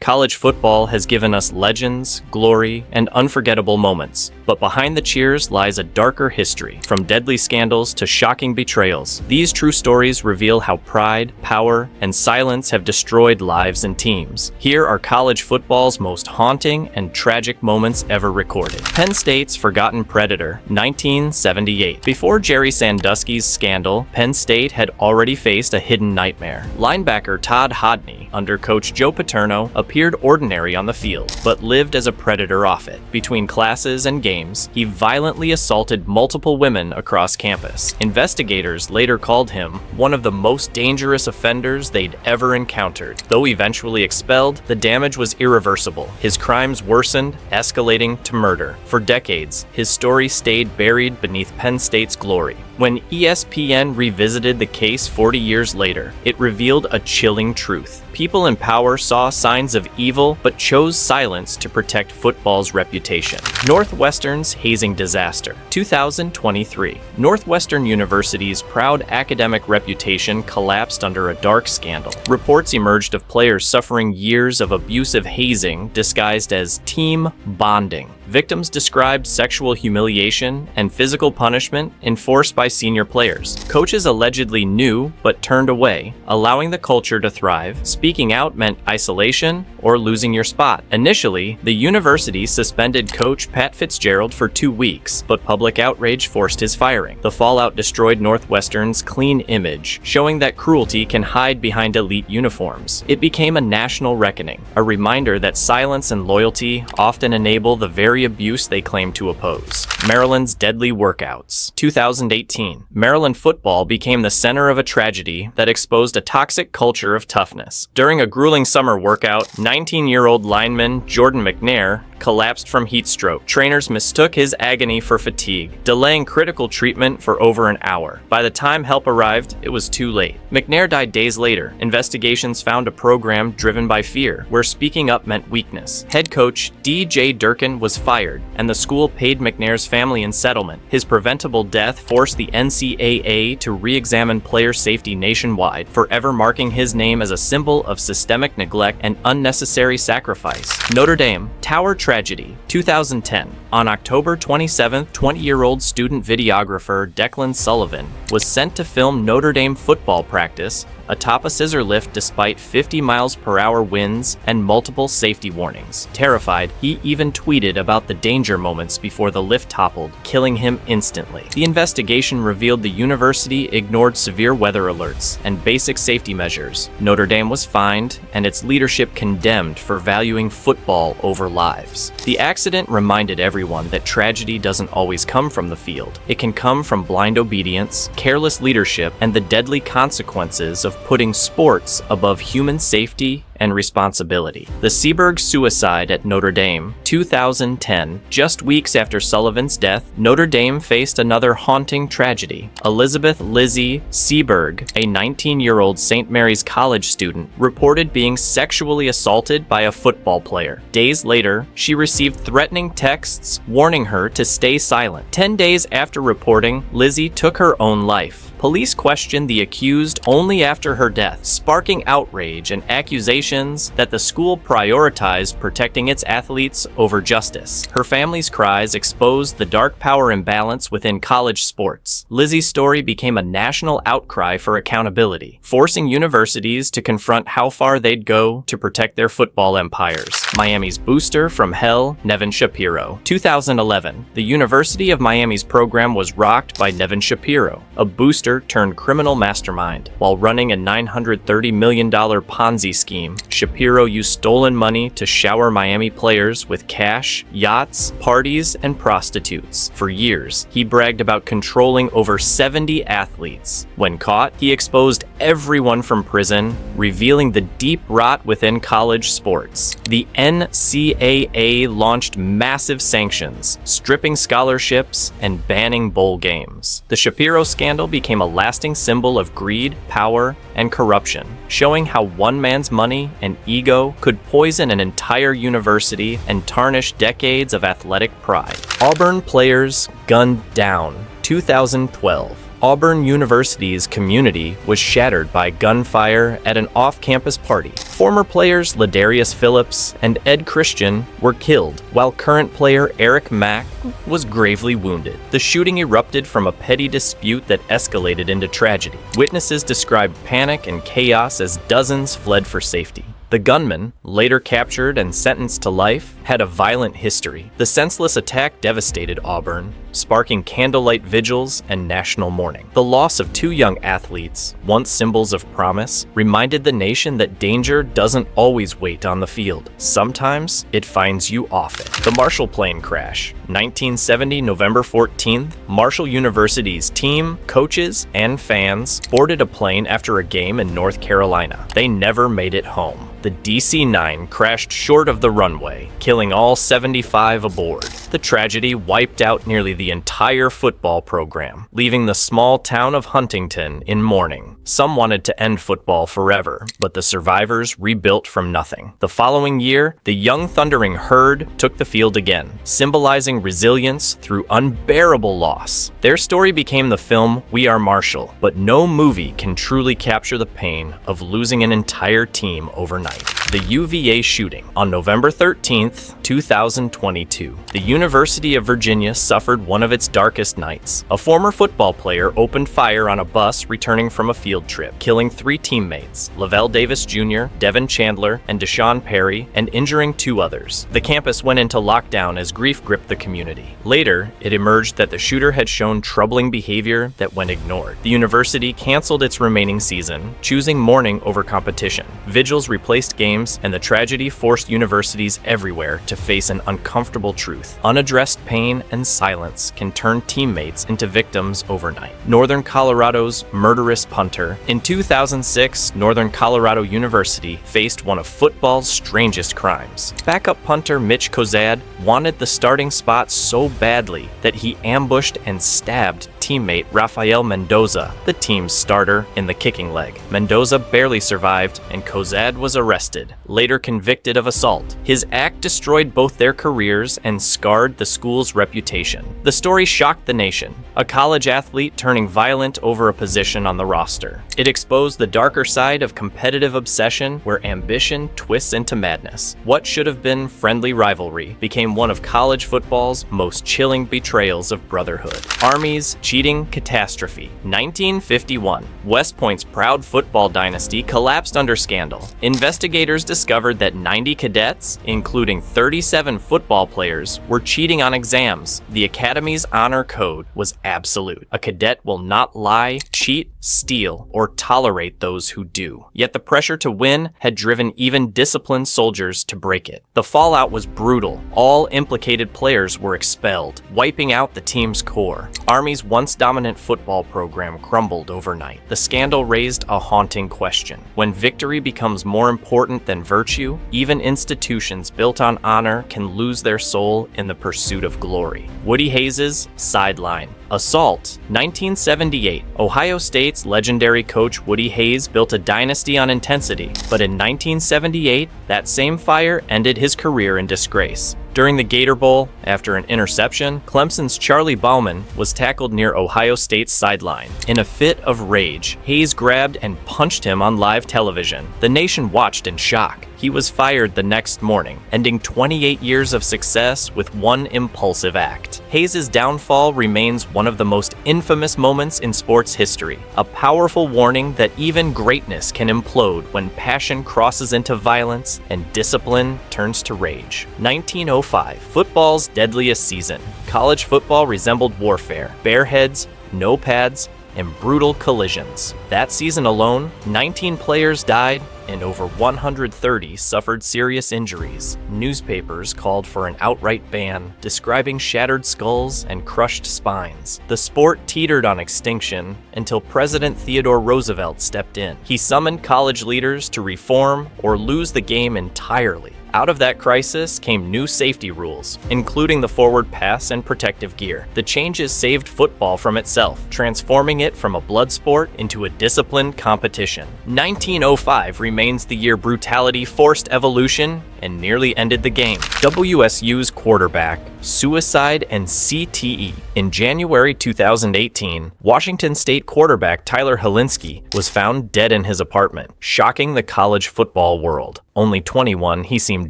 College football has given us legends, glory, and unforgettable moments. But behind the cheers lies a darker history. From deadly scandals to shocking betrayals, these true stories reveal how pride, power, and silence have destroyed lives and teams. Here are college football's most haunting and tragic moments ever recorded. Penn State's Forgotten Predator, 1978. Before Jerry Sandusky's scandal, Penn State had already faced a hidden nightmare. Linebacker Todd Hodney, under coach Joe Paterno, appeared ordinary on the field, but lived as a predator off it. Between classes and games, he violently assaulted multiple women across campus. Investigators later called him one of the most dangerous offenders they'd ever encountered. Though eventually expelled, the damage was irreversible. His crimes worsened, escalating to murder. For decades, his story stayed buried beneath Penn State's glory. When ESPN revisited the case 40 years later, it revealed a chilling truth. People in power saw signs of evil, but chose silence to protect football's reputation. Northwestern's hazing disaster, 2023. Northwestern University's proud academic reputation collapsed under a dark scandal. Reports emerged of players suffering years of abusive hazing disguised as team bonding. Victims described sexual humiliation and physical punishment enforced by senior players. Coaches allegedly knew but turned away, allowing the culture to thrive. Speaking out meant isolation or losing your spot. Initially, the university suspended coach Pat Fitzgerald for 2 weeks, but public outrage forced his firing. The fallout destroyed Northwestern's clean image, showing that cruelty can hide behind elite uniforms. It became a national reckoning, a reminder that silence and loyalty often enable the very abuse they claim to oppose. Maryland's deadly workouts, 2018. Maryland football became the center of a tragedy that exposed a toxic culture of toughness. During a grueling summer workout, 19-year-old lineman Jordan McNair collapsed from heat stroke. Trainers mistook his agony for fatigue, delaying critical treatment for over an hour. By the time help arrived, it was too late. McNair died days later. Investigations found a program driven by fear, where speaking up meant weakness. Head coach D.J. Durkin was fired, and the school paid McNair's family in settlement. His preventable death forced the NCAA to re-examine player safety nationwide, forever marking his name as a symbol of systemic neglect and unnecessary sacrifice. Notre Dame, Tower Tragedy, 2010. On October 27th, 20-year-old student videographer Declan Sullivan was sent to film Notre Dame football practice atop a scissor lift despite 50 miles per hour winds and multiple safety warnings. Terrified, he even tweeted about the danger moments before the lift toppled, killing him instantly. The investigation revealed the university ignored severe weather alerts and basic safety measures. Notre Dame was fined and its leadership condemned for valuing football over lives. The accident reminded everyone that tragedy doesn't always come from the field. It can come from blind obedience, careless leadership, and the deadly consequences of putting sports above human safety and responsibility. The Seberg suicide at Notre Dame, 2010. Just weeks after Sullivan's death, Notre Dame faced another haunting tragedy. Elizabeth Lizzie Seberg, a 19-year-old St. Mary's College student, reported being sexually assaulted by a football player. Days later, she received threatening texts warning her to stay silent. 10 days after reporting, Lizzie took her own life. Police questioned the accused only after her death, sparking outrage and accusations that the school prioritized protecting its athletes over justice. Her family's cries exposed the dark power imbalance within college sports. Lizzie's story became a national outcry for accountability, forcing universities to confront how far they'd go to protect their football empires. Miami's booster from hell, Nevin Shapiro. 2011. The University of Miami's program was rocked by Nevin Shapiro, a booster turned criminal mastermind. While running a $930 million Ponzi scheme, Shapiro used stolen money to shower Miami players with cash, yachts, parties, and prostitutes. For years, he bragged about controlling over 70 athletes. When caught, he exposed everyone from prison, revealing the deep rot within college sports. The NCAA launched massive sanctions, stripping scholarships and banning bowl games. The Shapiro scandal became a lasting symbol of greed, power, and corruption, showing how one man's money and ego could poison an entire university and tarnish decades of athletic pride. Auburn players gunned down, 2012. Auburn University's community was shattered by gunfire at an off-campus party. Former players Ladarius Phillips and Ed Christian were killed, while current player Eric Mack was gravely wounded. The shooting erupted from a petty dispute that escalated into tragedy. Witnesses described panic and chaos as dozens fled for safety. The gunman, later captured and sentenced to life, had a violent history. The senseless attack devastated Auburn, sparking candlelight vigils and national mourning. The loss of two young athletes, once symbols of promise, reminded the nation that danger doesn't always wait on the field. Sometimes it finds you off it. The Marshall plane crash. 1970, November 14th, Marshall University's team, coaches, and fans boarded a plane after a game in North Carolina. They never made it home. The DC-9 crashed short of the runway, killing all 75 aboard. The tragedy wiped out nearly the entire football program, leaving the small town of Huntington in mourning. Some wanted to end football forever, but the survivors rebuilt from nothing. The following year, the young thundering herd took the field again, symbolizing resilience through unbearable loss. Their story became the film We Are Marshall, but no movie can truly capture the pain of losing an entire team overnight. The UVA shooting. On November 13th, 2022, the University of Virginia suffered one of its darkest nights. A former football player opened fire on a bus returning from a field trip, killing 3 teammates, Lavelle Davis Jr., Devin Chandler, and Deshaun Perry, and injuring 2 others. The campus went into lockdown as grief gripped the community. Later, it emerged that the shooter had shown troubling behavior that went ignored. The university canceled its remaining season, choosing mourning over competition. Vigils replaced games, and the tragedy forced universities everywhere to face an uncomfortable truth. Unaddressed pain and silence can turn teammates into victims overnight. Northern Colorado's murderous punter. In 2006, Northern Colorado University faced one of football's strangest crimes. Backup punter Mitch Kozad wanted the starting spot so badly that he ambushed and stabbed teammate Rafael Mendoza, the team's starter, in the kicking leg. Mendoza barely survived, and Kozad was arrested, later convicted of assault. His act destroyed both their careers and scarred the school's reputation. The story shocked the nation, a college athlete turning violent over a position on the roster. It exposed the darker side of competitive obsession, where ambition twists into madness. What should have been friendly rivalry became one of college football's most chilling betrayals of brotherhood. Army's cheating catastrophe. 1951. West Point's proud football dynasty collapsed under scandal. Investigators discovered that 90 cadets, including 37 football players, were cheating on exams. The Academy's honor code was absolute. A cadet will not lie, cheat, steal, or tolerate those who do. Yet the pressure to win had driven even disciplined soldiers to break it. The fallout was brutal. All implicated players were expelled, wiping out the team's core. Army's once dominant football program crumbled overnight. The scandal raised a haunting question. When victory becomes more important than virtue, even institutions built on honor can lose their soul in the pursuit of glory. Woody Hayes' sideline. Assault. 1978. Ohio State's legendary coach Woody Hayes built a dynasty on intensity, but in 1978, that same fire ended his career in disgrace. During the Gator Bowl, after an interception, Clemson's Charlie Bauman was tackled near Ohio State's sideline. In a fit of rage, Hayes grabbed and punched him on live television. The nation watched in shock. He was fired the next morning, ending 28 years of success with one impulsive act. Hayes' downfall remains one of the most infamous moments in sports history, a powerful warning that even greatness can implode when passion crosses into violence and discipline turns to rage. 1905, football's deadliest season. College football resembled warfare. Bare heads, no pads, and brutal collisions. That season alone, 19 players died and over 130 suffered serious injuries. Newspapers called for an outright ban, describing shattered skulls and crushed spines. The sport teetered on extinction until President Theodore Roosevelt stepped in. He summoned college leaders to reform or lose the game entirely. Out of that crisis came new safety rules, including the forward pass and protective gear. The changes saved football from itself, transforming it from a blood sport into a disciplined competition. 1905 remains the year brutality forced evolution and nearly ended the game. WSU's quarterback, suicide, and CTE. In January 2018, Washington State quarterback Tyler Hilinski was found dead in his apartment, shocking the college football world. Only 21, he seemed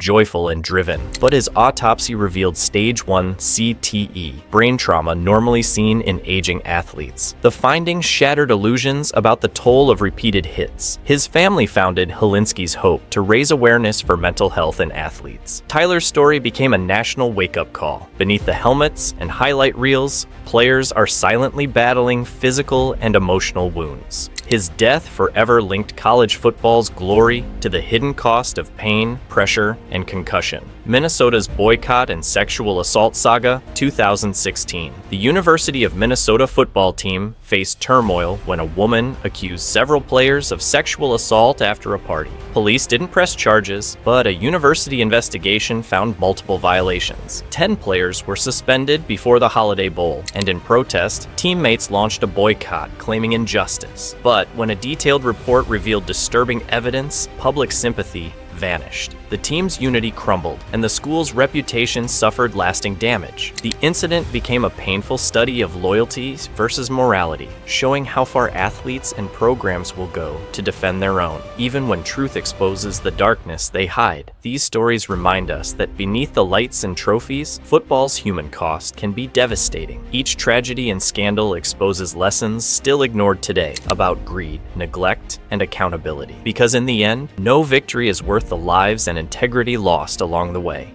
joyful and driven, but his autopsy revealed stage 1 CTE, brain trauma normally seen in aging athletes. The findings shattered illusions about the toll of repeated hits. His family founded Hilinski's Hope to raise awareness for mental health in athletes. Tyler's story became a national wake-up call. Beneath the helmets and highlight reels, players are silently battling physical and emotional wounds. His death forever linked college football's glory to the hidden cost of pain, pressure, and concussion. Minnesota's boycott and sexual assault saga, 2016. The University of Minnesota football team faced turmoil when a woman accused several players of sexual assault after a party. Police didn't press charges, but a university investigation found multiple violations. 10 players were suspended before the Holiday Bowl, and in protest, teammates launched a boycott claiming injustice. But when a detailed report revealed disturbing evidence, public sympathy vanished. The team's unity crumbled, and the school's reputation suffered lasting damage. The incident became a painful study of loyalties versus morality, showing how far athletes and programs will go to defend their own, even when truth exposes the darkness they hide. These stories remind us that beneath the lights and trophies, football's human cost can be devastating. Each tragedy and scandal exposes lessons still ignored today about greed, neglect, and accountability. Because in the end, no victory is worth the lives and integrity lost along the way.